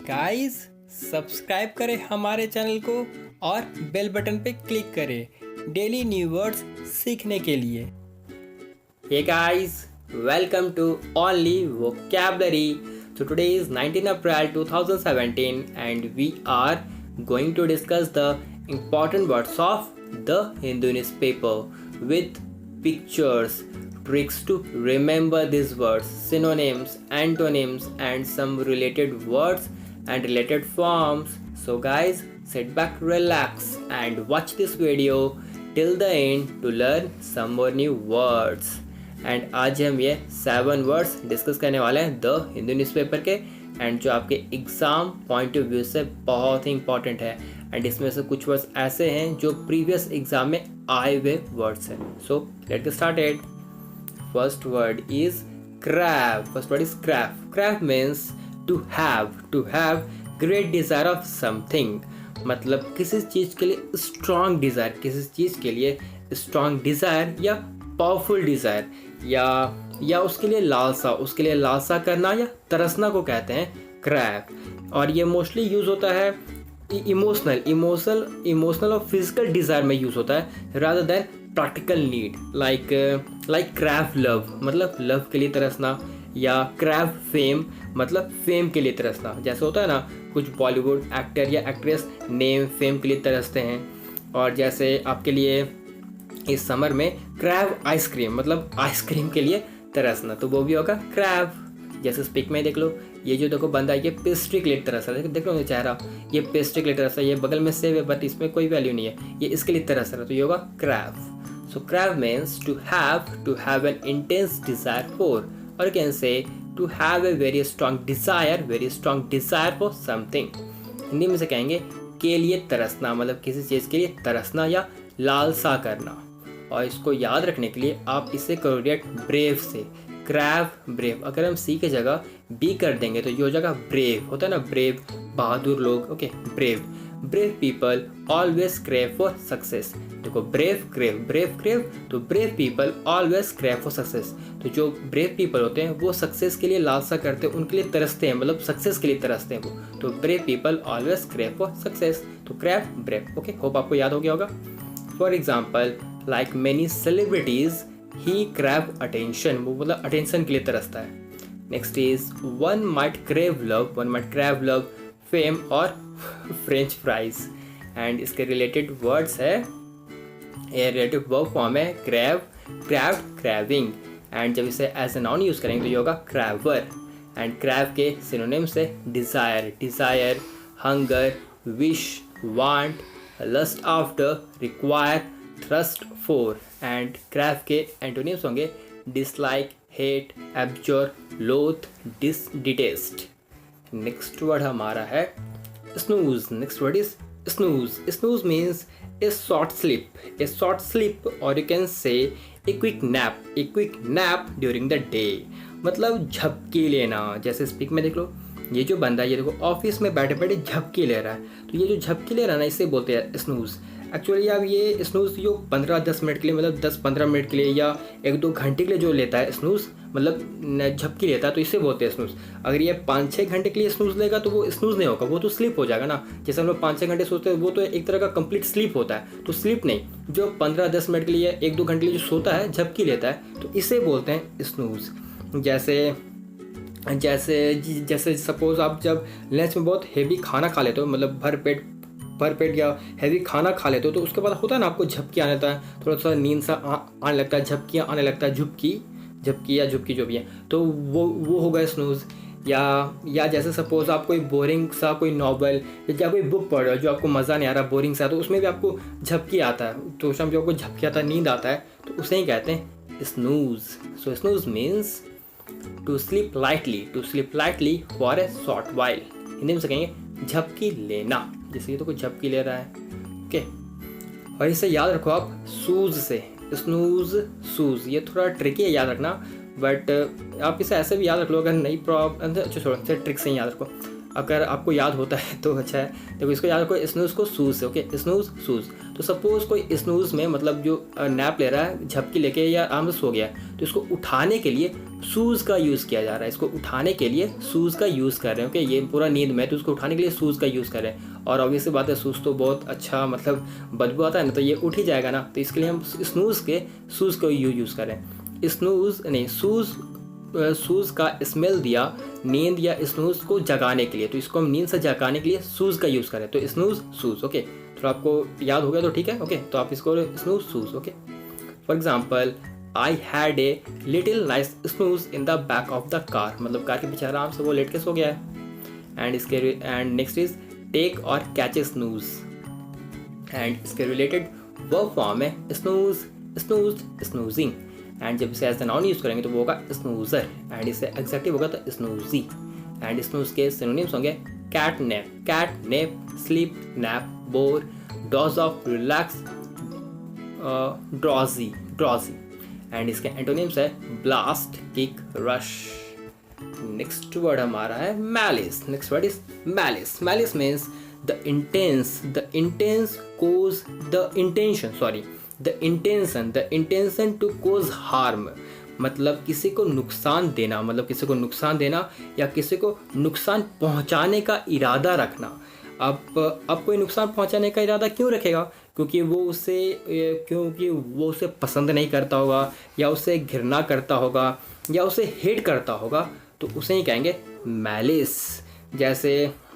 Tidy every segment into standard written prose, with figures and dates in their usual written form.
Guys subscribe करें हमारे channel को और बेल बटन पे क्लिक करें डेली न्यू वर्ड्स सीखने के लिए। Hey guys, welcome to Only Vocabulary. So today is 19 April 2017 and we are going to discuss the important words of the Hindu newspaper with pictures, tricks to remember these words, synonyms, antonyms and some related words and related forms. So guys, sit back, relax and watch this video till the end to learn some more new words. And आज हम ये 7 words discuss करने वाले हैं the Hindu newspaper के and जो आपके exam point of view से बहुत ही इंपॉर्टेंट है एंड इसमें से कुछ वर्ड्स ऐसे हैं जो प्रीवियस एग्जाम में आए हुए वर्ड्स हैं। So let get started. First word is crab. First word is crab. Crab means to have great desire of something, मतलब किसी चीज़ के लिए स्ट्रॉन्ग डिज़ायर, किसी चीज़ के लिए स्ट्रॉन्ग डिज़ायर या पावरफुल डिज़ायर या उसके लिए लालसा करना या तरसना को कहते हैं क्रैब। और ये मोस्टली यूज़ होता है इमोशनल और फिजिकल डिज़ायर में यूज़ होता है rather than practical need. Like crab love, मतलब लव के लिए तरसना, या क्रैब फेम, मतलब फेम के लिए तरसना। जैसे होता है ना, कुछ बॉलीवुड एक्टर या एक्ट्रेस नेम फेम के लिए तरसते हैं। और जैसे आपके लिए इस समर में क्रैब आइसक्रीम, मतलब आइसक्रीम के लिए तरसना, तो वो भी होगा क्रैब। जैसे स्पीक में देख लो, ये जो देखो बंदा ये पेस्ट्री के लिए तरस रहा है, देख लो चेहरा, ये पेस्ट्री के लिए तरस रहा है, ये बगल में सेब है बट इसमें कोई वैल्यू नहीं है, ये इसके लिए तरस रहा है, तो ये होगा crave. So crave means to have an intense desire for, और can say to have a very strong desire for something. Hindi में से कहेंगे के लिए तरसना, मतलब किसी चीज़ के लिए तरसना या लालसा करना। और इसको याद रखने के लिए आप इसे करो रिएक्ट ब्रेव से, क्रैब ब्रेव। अगर हम सी की जगह बी कर देंगे तो ये हो जाएगा ब्रेव। होता है ना ब्रेव, बहादुर लोग, okay brave people always crave for success. देखो ब्रेव क्रेव, तो brave people always crave for success. तो जो ब्रेव पीपल होते हैं वो सक्सेस के लिए लालसा करते हैं, उनके लिए तरसते हैं, मतलब सक्सेस के लिए तरसते हैं वो। तो brave people always crave for success, तो क्रैब ब्रेव। ओके, होप आपको याद हो गया होगा। For example, like many celebrities ही क्रैव अटेंशन, वो मतलब अटेंशन के लिए तरसता है। Next is one might crave love, fame और फ्रेंच फ्राइज। एंड इसके रिलेटेड वर्ड्स है, ये रिलेटिव वर्ब फॉर्म है क्रैविंग। एंड जब इसे एज ए नाउन यूज करेंगे तो ये होगा क्रैवर। एंड क्रैव के सिनोनिम्स है desire, hunger, wish, want, lust after, require, thrust for. And crave के एंटोनिम्स होंगे डिसलाइक, हेट, एब्जॉर, लोथ, डिटेस्ट। नेक्स्ट वर्ड हमारा है snooze. Next word is snooze means a short sleep और you can say a quick nap during the day, मतलब झपकी लेना। जैसे स्पीक में देख लो, ये जो बंदा ये देखो ऑफिस में बैठे बैठे झपकी ले रहा है, तो ये जो झपकी ले रहा है ना, इसे बोलते हैं स्नूज। एक्चुअली अब ये स्नूज जो 15-10 मिनट के लिए, मतलब 10-15 मिनट के लिए या 1-2 घंटे के लिए जो लेता है स्नूज, मतलब झपकी लेता है, तो इसे बोलते हैं स्नूज। अगर ये 5-6 घंटे के लिए स्नूज लेगा तो वो स्नूज नहीं होगा, वो तो स्लीप हो जाएगा ना। जैसे हम लोग 5-6 घंटे सोते हैं वो तो एक तरह का कंप्लीट स्लीप होता है, तो स्लीप नहीं, जो 15-10 मिनट के लिए 1-2 घंटे के लिए जो सोता है, झपकी लेता है, तो इसे बोलते हैं स्नूज। जैसे सपोज आप जब लंच में बहुत हेवी खाना खा लेते हो, मतलब भर पेट या हैवी खाना खा लेते हो, तो उसके बाद होता है ना आपको झपकी आने लगता है, थोड़ा सा नींद सा आने लगता है, झपकियाँ आने लगता है, झपकी जो भी है, तो वो होगा स्नूज। या जैसे सपोज आप कोई बोरिंग सा कोई नॉवल या कोई बुक पढ़ रहे हो जो आपको मज़ा नहीं आ रहा, बोरिंग सा, तो उसमें भी आपको झपकी आता है, तो उस टाइम जो आपको झपकी आता है, नींद आता है, तो उसे ही कहते हैं snooze. So snooze means to sleep lightly for a short while. Hindi में से कहेंगे झपकी लेना, जैसे ये तो कोई झपकी ले रहा है, ओके। और इसे याद रखो आप सूज से, सूज, ये थोड़ा ट्रिकी है याद रखना, बट आप इसे ऐसे भी याद रख लो अगर नहीं प्रॉब्लम, अच्छा छोड़ो, ट्रिक से ही याद रखो। अगर आपको याद होता है तो अच्छा है। देखो इसको याद रखो, स्नूज को सूज से, ओके, स्नूज सूज। तो सपोज कोई स्नूज में मतलब जो नैप ले रहा है झपकी लेके या आराम से सो गया है, तो इसको उठाने के लिए सूज का यूज़ किया जा रहा है। इसको उठाने के लिए सूज का यूज़ कर रहे हैं, ओके। ये पूरा नींद में, तो उसको उठाने के लिए सूज का यूज़ कर रहे हैं। और ऑब्वियसली बात है, सूज तो बहुत अच्छा मतलब बदबू आता है ना, तो ये उठ ही जाएगा ना, तो इसके लिए हम स्नूज के सूज का यूज़ कर रहे हैं। स्नूज नहीं, सूज का स्मेल दिया नींद या स्नूज को जगाने के लिए, तो इसको हम नींद से जगाने के लिए सूज का यूज़ करें, तो स्नूज सूज, ओके। तो आपको याद हो गया तो ठीक है, ओके। तो आप इसको snooze shoes, okay. For example, I had a little nice snooze in the back of the car, मतलब कार के पीछे आराम से वो लेट के सो गया है। एंड नेक्स्ट इज टेक और कैच ए स्नूज, एंड इसके रिलेटेड वर्ब फॉर्म है स्नूज, स्नूज, स्नूजिंग। एंड जब इसे एज द नाउन यूज करेंगे तो वो होगा स्नूजर, एंड इससे एग्जेक्टिव होगा तो स्नूजी। एंड स्नूज के सिनोनिम्स होंगे cat nap, sleep, nap, bore, doze off, relax, drowsy. And इसके एंटोनिम्स है blast, kick, rush. Next word हमारा है malice. Next word is malice. Malice means the intention to cause harm, मतलब किसी को नुकसान देना, मतलब किसी को नुकसान देना या किसी को नुकसान पहुंचाने का इरादा रखना। अब कोई नुकसान पहुंचाने का इरादा क्यों रखेगा? क्योंकि वो उसे पसंद नहीं करता होगा, या उसे घृणा करता होगा, या उसे हेट करता होगा, तो उसे ही कहेंगे मैलिस।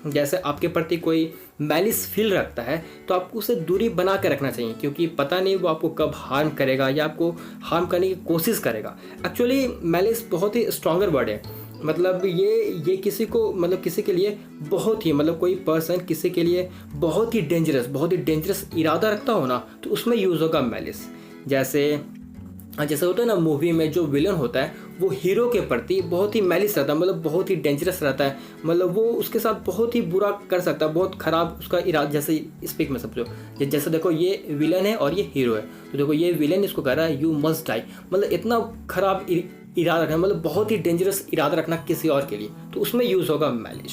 जैसे आपके प्रति कोई मैलिस फील रखता है तो आपको उसे दूरी बना के रखना चाहिए, क्योंकि पता नहीं वो आपको कब हार्म करेगा या आपको हार्म करने की कोशिश करेगा। एक्चुअली मैलिस बहुत ही स्ट्रॉन्गर वर्ड है, मतलब ये किसी को, मतलब किसी के लिए बहुत ही, मतलब कोई पर्सन किसी के लिए बहुत ही डेंजरस इरादा रखता हो ना, तो उसमें यूज़ होगा मैलिस। जैसे होता है ना, मूवी में जो विलन होता है वो हीरो के प्रति बहुत ही मैलिस रहता है, मतलब बहुत ही डेंजरस रहता है, मतलब वो उसके साथ बहुत ही बुरा कर सकता है, बहुत खराब उसका इरादा। जैसे स्पीक में समझो, जैसे देखो ये विलन है और ये हीरो है, तो देखो ये विलन इसको कह रहा है यू मस्ट डाई, मतलब इतना खराब इरादा रखना, मतलब बहुत ही डेंजरस इरादा रखना किसी और के लिए, तो उसमें यूज़ होगा malice.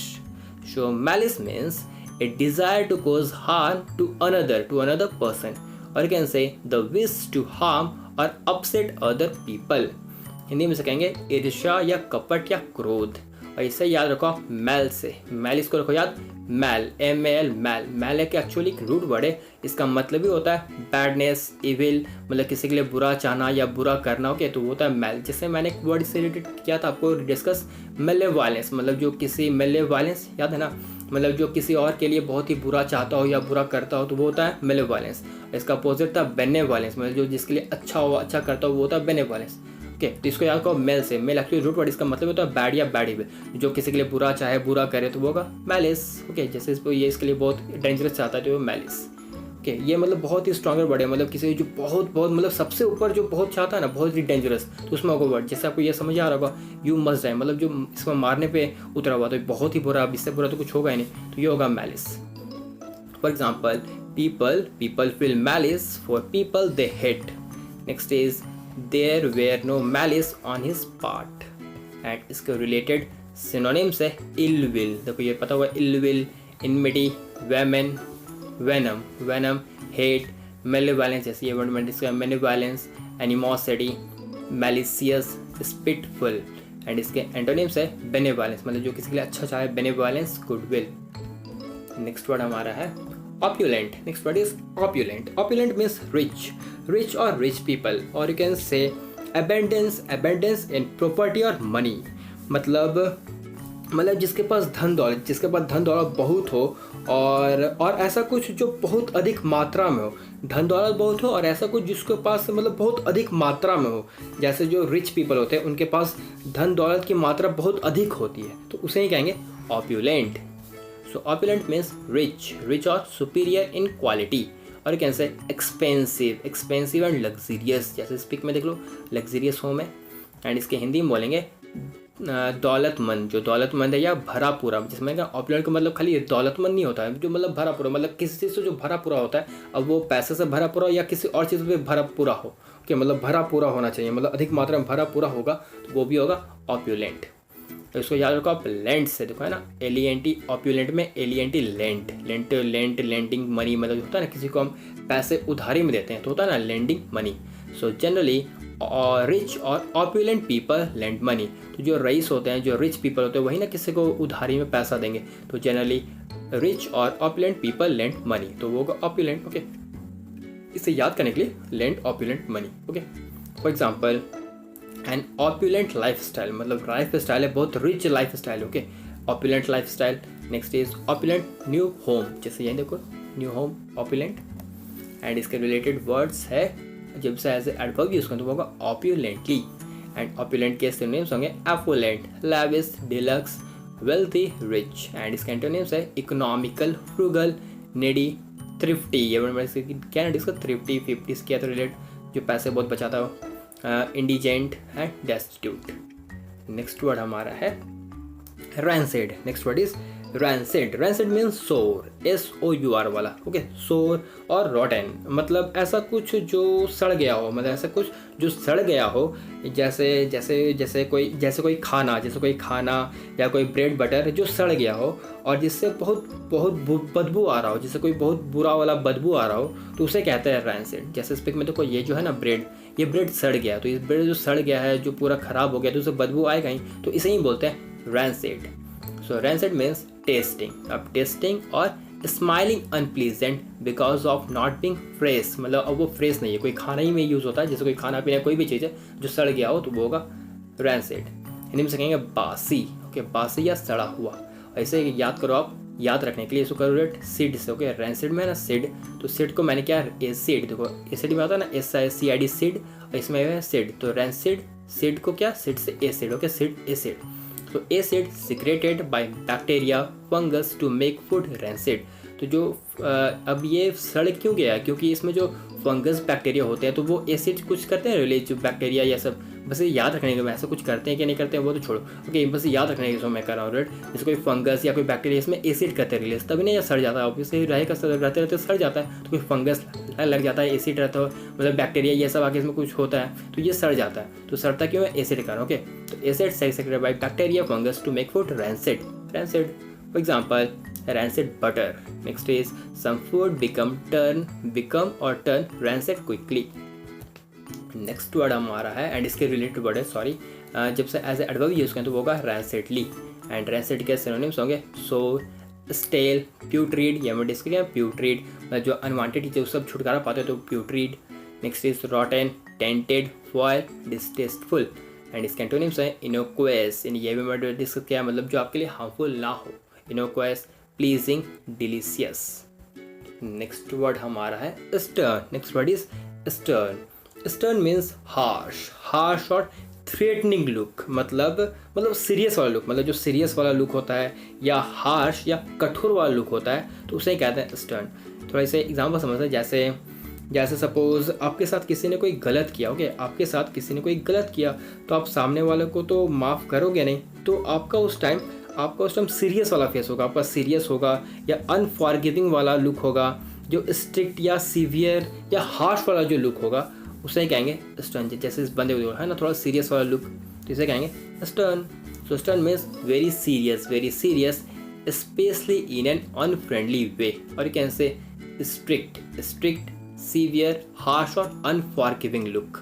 So malice means a desire to cause harm to another person, और you can say the wish to harm और अपसेट अदर पीपल। हिंदी में से कहेंगे ईर्ष्या या कपट या क्रोध। और इसे याद रखो मैल से, मैल इसको रखो याद, मैल, MAL, मैल है कि एक्चुअली एक रूट वर्ड है, इसका मतलब भी होता है बैडनेस, इविल, मतलब किसी के लिए बुरा चाहना या बुरा करना, ओके, तो वो होता है मैल। जैसे मैंने एक वर्ड से रिलेटेड किया था आपको डिस्कस, मेलेवॉलेंस, मतलब जो किसी मेलेवॉलेंस याद है ना, मतलब जो किसी और के लिए बहुत ही बुरा चाहता हो या बुरा करता हो, तो वो होता है मेलेवॉलेंस। इसका अपोजिट था बेनेवॉलेंस, मतलब जो जिसके लिए अच्छा हो, अच्छा करता हो, वो होता है बेनेवॉलेंस, ओके। तो इसको याद करो मेल से, मेल एक्चुअली रूट वर्ड, इसका मतलब होता है बैड या बैड इविल, जो किसी के लिए बुरा चाहे, बुरा करे, तो वो होगा मैलिस, ओके। जैसे ये इसके लिए बहुत डेंजरस चाहता है तो वो मैलिस, ओके। ये मतलब बहुत ही स्ट्रॉन्गर वर्ड है, मतलब किसी जो बहुत मतलब सबसे ऊपर जो बहुत चाहता है ना, बहुत ही डेंजरस, तो उसमें होगा वर्ड। जैसे आपको ये समझ आ रहा होगा यू मस्ट डाई, मतलब जो इसमें मारने पे उतरा हुआ, तो बहुत ही बुरा, इससे बुरा तो कुछ होगा ही नहीं, तो ये होगा malice. For example, people feel malice for people they hate. Next is there were no malice on his part. And इसके related synonyms है ill will, देखो ये पता हुआ ill will, enmity, venom, hate, malevolence, जैसे ये वर्ड इसका malevolence, animosity, malicious, spiteful. And इसके एंटोनिम्स है benevolence, मतलब जो किसी के लिए अच्छा चाहे, benevolence, goodwill. नेक्स्ट वर्ड हमारा है opulent. Next word is opulent. Opulent means rich or rich people, or you can say abundance in property or money. मतलब जिसके पास धन दौलत बहुत हो, और ऐसा कुछ जो बहुत अधिक मात्रा में हो, धन दौलत बहुत हो और ऐसा कुछ जिसके पास मतलब बहुत अधिक मात्रा में हो। जैसे जो रिच पीपल होते हैं उनके पास धन दौलत की मात्रा बहुत अधिक होती है, तो उसे ही कहेंगे opulent. So opulent means rich or superior in quality, और you can say expensive and luxurious, जैसे स्पीक में देख लो luxurious होम है। एंड इसके हिंदी में बोलेंगे दौलतमंद, जो दौलतमंद है या भरा पूरा, जिसमें opulent का मतलब खाली दौलतमंद नहीं होता है, जो मतलब भरा पूरा, मतलब किसी चीज़ से जो भरा पूरा होता है, अब वो पैसे से भरा पूरा या किसी और चीज़ से भरा पूरा हो, ओके, मतलब भरा पूरा होना चाहिए, मतलब अधिक मात्रा में भरा पूरा होगा, तो वो भी होगा opulent. इसको याद रखो आप लेंट से, देखो है ना, एलिएंटी ऑप्यूलेंट में एलिएंटी लेंट, लेंडिंग मनी, मतलब होता है ना किसी को हम पैसे उधारी में देते हैं तो होता है ना lending money. So generally rich और ऑप्यूलेंट पीपल लेंड मनी, तो जो रईस होते हैं, जो रिच पीपल होते हैं वही ना किसी को उधारी में पैसा देंगे, तो जनरली रिच और ऑप्यूलेंट पीपल लेंड मनी, तो वो होगा ऑप्यूलेंट। ओके, इसे याद करने के लिए lend opulent money. Okay, for example an opulent life style, मतलब लाइफ स्टाइल है बहुत rich life style. Okay, opulent life style. Next is opulent new home, जैसे यही देखो न्यू होम ऑप्यूलेंट, एंड इसके रिलेटेड वर्ड्स है जब से एज एडवर्ब यूज करें तो वो होगा ऑप्यूलेंटली, एंड ऑप्यूलेंट के सिनोनिम्स होंगे affluent, lavish, deluxe, wealthy, rich, and इसके एंटोनिम्स है इकोनॉमिकल, फ्रूगल, नीडी, थ्रिफ्टी। ये क्या है इसका थ्रिफ्टी, 50 किया तो रिलेट जो पैसे बहुत बचाता हो, indigent and destitute. Next word हमारा है rancid. Next word is rancid. Rancid means सोर, SOUR वाला। ओके, सोर और रॉटन, मतलब ऐसा कुछ जो सड़ गया हो, मतलब ऐसा कुछ जो सड़ गया हो, जैसे जैसे जैसे कोई खाना या कोई ब्रेड बटर जो सड़ गया हो और जिससे बहुत बहुत बदबू आ रहा हो, जिससे कोई बहुत बुरा वाला बदबू आ रहा हो, तो उसे कहते हैं रैंसिड। जैसे स्पीक में देखो ये जो है ना ब्रेड, ये ब्रेड सड़ गया, तो इस ब्रेड जो सड़ गया है, जो पूरा ख़राब हो गया, तो उसे बदबू आएगा ही, तो इसे ही बोलते हैं रैंसिड। सो रैंसिड मीन्स टेस्टिंग, अब टेस्टिंग और smiling unpleasant because of not being fresh, मतलब अब वो फ्रेश नहीं है, कोई खाना ही में यूज़ होता है, जैसे कोई खाना पीना कोई भी चीज़ है जो सड़ गया हो तो वो होगा रैंसिड। हिंदी में से कहेंगे बासी। ओके, बासी या सड़ा हुआ। ऐसे याद करो आप, याद रखने के लिए इसको करो रेट सिड से। ओके, रैंसिड में है ना सिड, तो सिड को मैंने क्या एसिड, देखो एसिड में आता है ना SICID सिड, और इसमें है सिड, तो रैंसिड, सिड को क्या सिड से एसिड। ओके, सिड एसिड, तो acid secreted by bacteria fungus to make food rancid. तो जो अब ये सड़ क्यों गया, क्योंकि इसमें जो फंगस बैक्टीरिया होते हैं तो वो एसिड कुछ करते हैं रिलीज, जो बैक्टीरिया या सब, बस ये याद रखने के लिए ऐसा कुछ करते हैं कि नहीं करते हैं वो तो छोड़ो। ओके, बस याद रखने के लिए मैं कर रहा हूँ रेड, जैसे कोई फंगस या कोई बैक्टीरिया इसमें एसिड करते हैं रिलीज, तभी नहीं ये सड़ जाता है, ऑब्वियसली रहेगा, रहते रहते सड़ जाता है, तो कोई फंगस लग जाता है, एसिड रहता है, मतलब बैक्टीरिया ये सब आके इसमें कुछ होता है तो ये सड़ जाता है, तो सड़ता क्यों है, एसिड कारण। ओके, तो acid secreted by bacteria fungus to make food rancid. Rancid, for example rancid butter. Next is some food become or turn rancid quickly. Next word हमारा है, एंड इसके रिलेटेड वर्ड है, सॉरी, जब से as a adverb use करें तो वो होगा रैंसिडली, एंड रैंसिड के सिनोनिम्स होंगे सोर, स्टेल, प्यूट्रीड, या मैं डिस्कस किया प्यूट्रीड, जो अनवांटेड चीज़ें सब छुटकारा पाते हैं तो putrid. Next is rotten, tainted, foul, distasteful, and इसके एंटोनिम्स हैं इनोक्वेस, ये भी मैं डिस्कस किया, मतलब जो आपके लिए हार्मफुल ना हो, इनोक्वेस, प्लीजिंग, डिलीशियस। नेक्स्ट वर्ड हमारा है stern. Next word is stern. Stern means harsh और थ्रेटनिंग लुक, मतलब सीरियस वाला लुक, मतलब जो सीरियस वाला लुक होता है या हार्श या कठोर वाला लुक होता है तो उसे ही कहते हैं स्टर्न। थोड़ा इसे एग्जाम्पल समझते हैं, जैसे सपोज आपके साथ किसी ने कोई गलत किया, ओके, आपके साथ किसी ने कोई गलत किया तो आप सामने वाले को तो माफ़ करोगे नहीं, तो आपका उस टाइम सीरियस वाला फेस होगा, आपका सीरियस होगा या अनफॉरगिविंग वाला लुक होगा, जो स्ट्रिक्ट या सीवियर या हार्श वाला जो लुक होगा उसे ही कहेंगे स्टर्न। जैसे इस बंदे को है ना थोड़ा सीरियस वाला लुक, तो इसे कहेंगे stern. So stern means very serious specially in an unfriendly way, और you can say strict, severe, harsh और अनफॉरगिविंग लुक।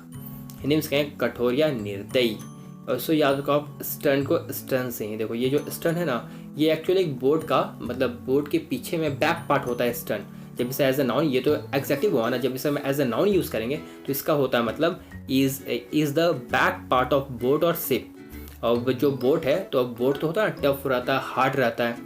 हिंदी में कहेंगे कठोर या निर्दयी। और सो याद रखो आप स्टर्न को स्टर्न से ही, देखो ये जो स्टर्न है ना, ये एक्चुअली एक बोर्ड का, मतलब बोर्ड के पीछे में बैक पार्ट होता है स्टर्न। जब इसे एज ए नाउन, ये तो एग्जेक्टिव हुआ ना, जब इसे हम एज ए नाउन यूज़ करेंगे तो इसका होता है मतलब is the back part of boat और शिप। और जो बोट है तो बोट तो होता है टफ रहता है, हार्ड रहता है,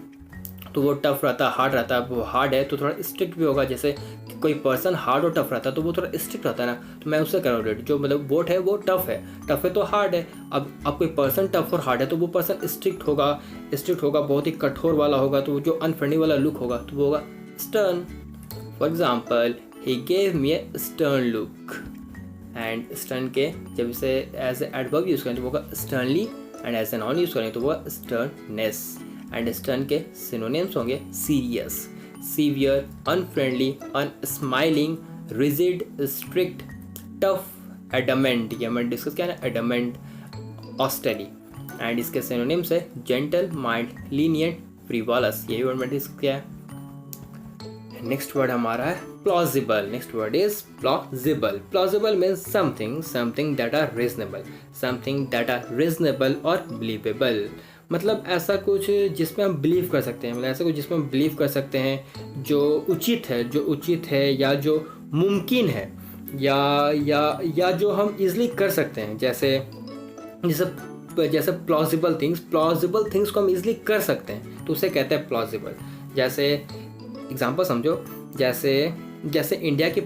तो वो टफ रहता है, हार्ड रहता है, वो हार्ड है तो थोड़ा स्ट्रिक्ट भी होगा। जैसे कोई पर्सन हार्ड और टफ रहता है तो वो थोड़ा स्ट्रिक्ट रहता है ना, तो मैं उससे कर रहा हूँ जो मतलब बोट है वो टफ है तो हार्ड है। अब कोई पर्सन टफ और हार्ड है तो वो पर्सन स्ट्रिक्ट होगा, बहुत ही कठोर वाला होगा, तो जो अनफ्रेंडली वाला लुक होगा तो वो होगा stern. For example, he gave me A stern look, and stern के जब इसे एज ए एडवर्ब यूज़ करें तो वो होगा sternly, and as a noun use करें तो वो होगा स्टर्ननेस। एंड स्टर्न के सिनोनिम्स होंगे serious, severe, unfriendly, unsmiling, rigid, strict, tough, adamant, ये मैंने डिस्कस किया ना, एडमेंट, ऑस्टेरी। एंड इसके सिनोनिम्स है जेंटल, माइल्ड, लीनियंट, फ्रीवॉलस। यही वर्ड मैंने डिस्कस किया है। नेक्स्ट वर्ड हमारा है plausible. Next word is plausible. Plausible means something that are reasonable, something that are reasonable और बिलीवेबल। मतलब ऐसा कुछ जिसमें हम बिलीव कर सकते हैं, मतलब ऐसा कुछ जिसमें हम बिलीव कर सकते हैं जो उचित है या जो मुमकिन है या जो हम इजली कर सकते हैं। जैसे प्लॉजिबल थिंग्स को हम इजली कर सकते हैं तो उसे कहते हैं प्लॉजिबल। जैसे एग्जांपल समझो, जैसे इंडिया के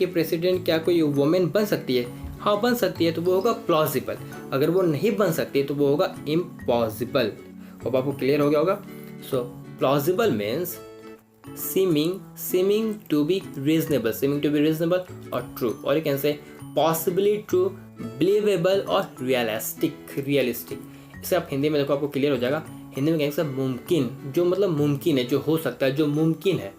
प्रेसिडेंट क्या कोई वुमेन बन सकती है? हाँ बन सकती है, तो वो होगा प्लॉजिबल। अगर वो नहीं बन सकती तो वो होगा इम्पॉसिबल। अब आपको क्लियर हो गया होगा। So plausible means seeming to be reasonable or true, or you can say possibly true, believable और realistic। इसे आप हिंदी में देखो आपको क्लियर हो जाएगा। हिंदी में कहेंगे मुमकिन, जो मतलब मुमकिन है, जो हो सकता है, जो मुमकिन है,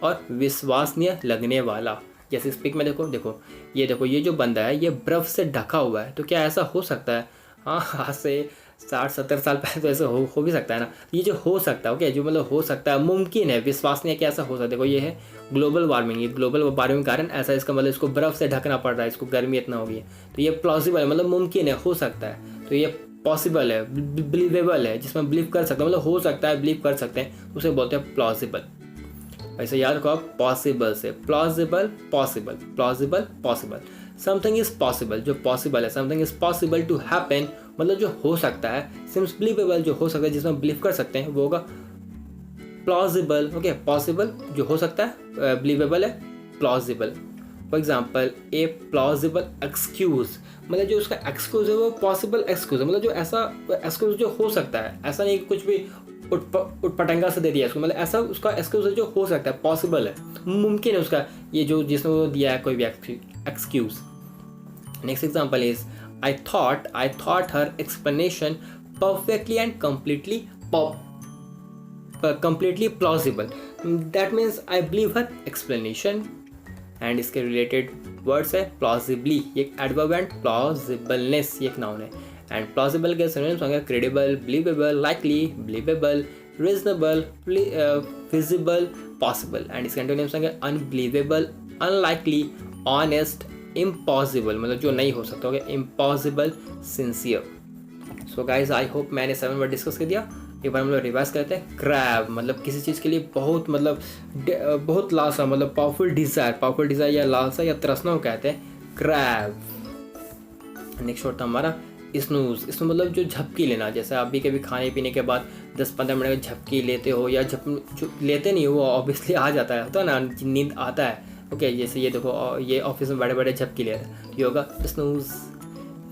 और विश्वसनीय लगने वाला। जैसे स्पीक में देखो ये जो बंदा है ये बर्फ़ से ढका हुआ है, तो क्या ऐसा हो सकता है? हाँ, आज से 60-70 साल पहले तो ऐसे हो भी सकता है ना। ये जो हो सकता है, ओके, जो मतलब हो सकता है, मुमकिन है, विश्वसनीय कि ऐसा हो सकता है। देखो ये है ग्लोबल वार्मिंग। ये ग्लोबल वार्मिंग के कारण ऐसा, इसका मतलब इसको बर्फ़ से ढकना पड़ रहा है, इसको गर्मी इतना हो गई है, तो ये प्लॉजिबल है, मतलब मुमकिन है, हो सकता है। तो ये पॉसिबल है, बिलीवेबल है, जिसमें बिलीव कर सकते हैं, मतलब हो सकता है, बिलीव कर सकते हैं, उसे बोलते हैं प्लॉजिबल। ऐसे याद रखो आप, पॉसिबल से plausible, possible. Something is possible, जो पॉसिबल है, something is possible to happen, मतलब जो हो सकता है। सिम्स बिलीवेबल, जो हो सकता है, जिसमें बिलीव कर सकते हैं, वो होगा प्लॉजिबल। ओके, पॉसिबल जो हो सकता है, बिलीवेबल है, plausible. For example A plausible excuse, मतलब जो उसका एक्सक्यूज है वो पॉसिबल एक्सक्यूज है, मतलब जो ऐसा एक्सक्यूज जो हो सकता है, ऐसा नहीं कुछ भी उठपटंगा से दे दिया उसको, मतलब ऐसा उसका एक्सक्यूज है जो हो सकता है, पॉसिबल है, मुमकिन है उसका, ये जो जिसने वो दिया है कोई भी excuse. Next example is I thought her explanation perfectly and completely plausible. That means I believe her explanation. And इसके related words है plausibly, ये adverb and plausibleness ये एक noun है। And plausible के synonyms होंगे credible, believable, likely, believable, reasonable, feasible, possible। And इसके antonyms होंगे unbelievable, unlikely, honest, इम्पॉसिबल, मतलब जो नहीं हो सकता, होगा impossible, sincere. So guys I hope मैंने 7 वर्ड डिस्कस कर दिया। एक बार हम लोग रिवाइज करते हैं। क्रैब मतलब किसी चीज़ के लिए बहुत बहुत लालसा, मतलब पावरफुल डिज़ायर या लालसा या तृष्णा को कहते हैं क्रैब। नेक्स्ट वर्ड था हमारा स्नूज मतलब जो झपकी लेना। जैसे आप भी कभी खाने पीने के बाद 10-15 मिनट में झपकी लेते हो, या लेते नहीं हो, वो ऑब्वियसली आ जाता है, होता है ना, नींद आता है। ओके, जैसे ये देखो, ये ऑफिस में बड़े झपकी ले रहा है, ये होगा स्नूज।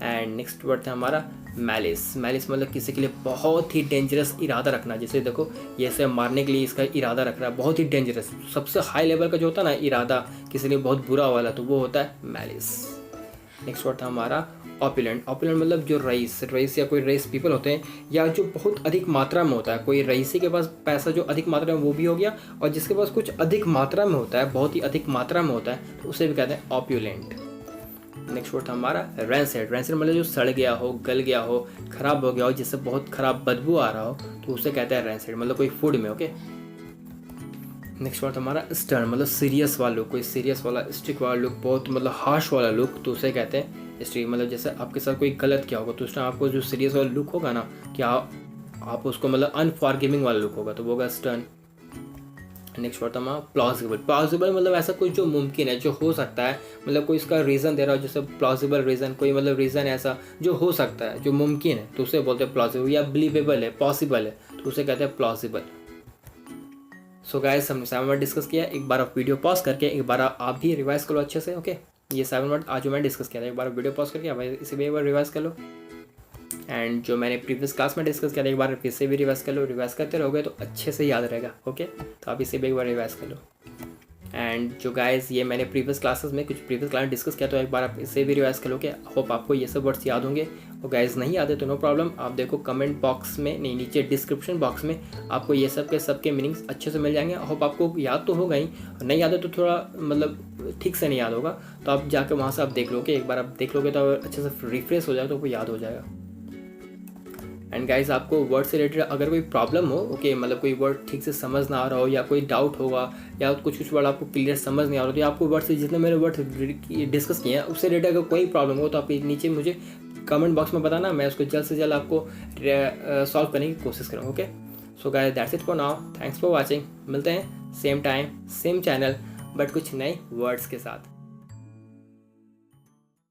एंड नेक्स्ट वर्ड था हमारा मैलिस मतलब किसी के लिए बहुत ही डेंजरस इरादा रखना। जैसे देखो, ये से मारने के लिए इसका इरादा रख रहा है, बहुत ही डेंजरस, सबसे हाई लेवल का जो होता है ना इरादा, किसी लिए बहुत बुरा वाला, तो वो होता है मैलिस। नेक्स्ट वर्ड था हमारा ऑपुलेंट मतलब जो रईस या कोई रईस पीपल होते हैं, या जो बहुत अधिक मात्रा में होता है। कोई रईसी के पास पैसा जो अधिक मात्रा में, वो भी हो गया, और जिसके पास कुछ अधिक मात्रा में होता है, बहुत ही अधिक मात्रा में होता है, तो उसे भी कहते हैं ऑपुलेंट। नेक्स्ट वर्ड था हमारा रैंसेड मतलब जो सड़ गया हो, गल गया हो, खराब हो गया हो, जिससे बहुत खराब बदबू आ रहा हो, तो उसे कहते हैं रैंसेड, मतलब कोई फूड में। ओके, नेक्स्ट वर्ड हमारा स्टर्न मतलब सीरियस वाला लुक, कोई सीरियस वाला स्ट्रिक्ट वाला लुक, बहुत मतलब हार्श वाला लुक, तो उसे कहते हैं स्ट्रिक्ट। मतलब जैसे आपके साथ कोई गलत क्या होगा, तो उस टाइम आपको जो सीरियस वाला लुक होगा ना, कि आप उसको मतलब अनफॉरगिविंग वाला लुक होगा, तो वो होगा स्टर्न। नेक्स्ट वर्ड हमारा प्लॉजिबल मतलब ऐसा कुछ जो मुमकिन है, जो हो सकता है, मतलब कोई इसका रीज़न दे रहा हो, जैसे प्लॉजिबल रीज़न, कोई मतलब रीज़न ऐसा जो हो सकता है, जो मुमकिन है, तो उसे बोलते हैं प्लॉजिबल। या बिलीवेबल है, पॉसिबल है, तो उसे कहते हैं प्लॉजिबल। सो गाइस, हमने 7 वर्ड डिस्कस किया। एक बार आप वीडियो पॉज करके एक बार आप भी रिवाइज करो अच्छे से। ओके, ये 7 वर्ड आज जो मैंने डिस्कस किया था, एक बार वीडियो पॉज करके आप इसे भी एक बार रिवाइज कर लो। एंड जो मैंने प्रीवियस क्लास में डिस्कस किया था, एक बार फिर से भी रिवाइज कर लो। रिवाइज करते रहोगे तो अच्छे से याद रहेगा। ओके, तो आप इसे भी एक बार रिवाइज कर लो। एंड जो गाइस, ये मैंने प्रीवियस क्लास में डिस्कस किया, तो एक बार आप इसे भी रिवाइज कर लो। कि होप आपको ये सब वर्ड्स याद होंगे। और गाइस नहीं याद है तो नो प्रॉब्लम, आप देखो कमेंट बॉक्स में, नहीं नीचे डिस्क्रिप्शन बॉक्स में आपको ये सब के मीनिंग्स अच्छे से मिल जाएंगे। होप आपको याद तो होगा ही, नहीं याद है तो थोड़ा मतलब ठीक से नहीं याद होगा, तो आप जाकर वहाँ से आप देख लोगे। एक बार आप देख लोगे तो अच्छे से रिफ्रेश हो जाएगा, तो आपको याद हो जाएगा। एंड गाइज आपको वर्ड से रिलेटेड अगर कोई प्रॉब्लम हो, ओके मतलब कोई वर्ड ठीक से समझ ना आ रहा हो या कोई डाउट होगा या कुछ वर्ड आपको क्लियर समझ नहीं आ रहा हो, तो आपको वर्ड से जितने मैंने वर्ड डिस्कस किए हैं उससे रिलेटेड अगर कोई प्रॉब्लम हो तो आप नीचे मुझे कमेंट बॉक्स में बताना, मैं उसको जल्द से जल्द आपको सॉल्व करने की कोशिश करूँगा। Okay, so guys that's it for now, thanks for watching. मिलते हैं same time same channel but कुछ नए वर्ड्स के साथ।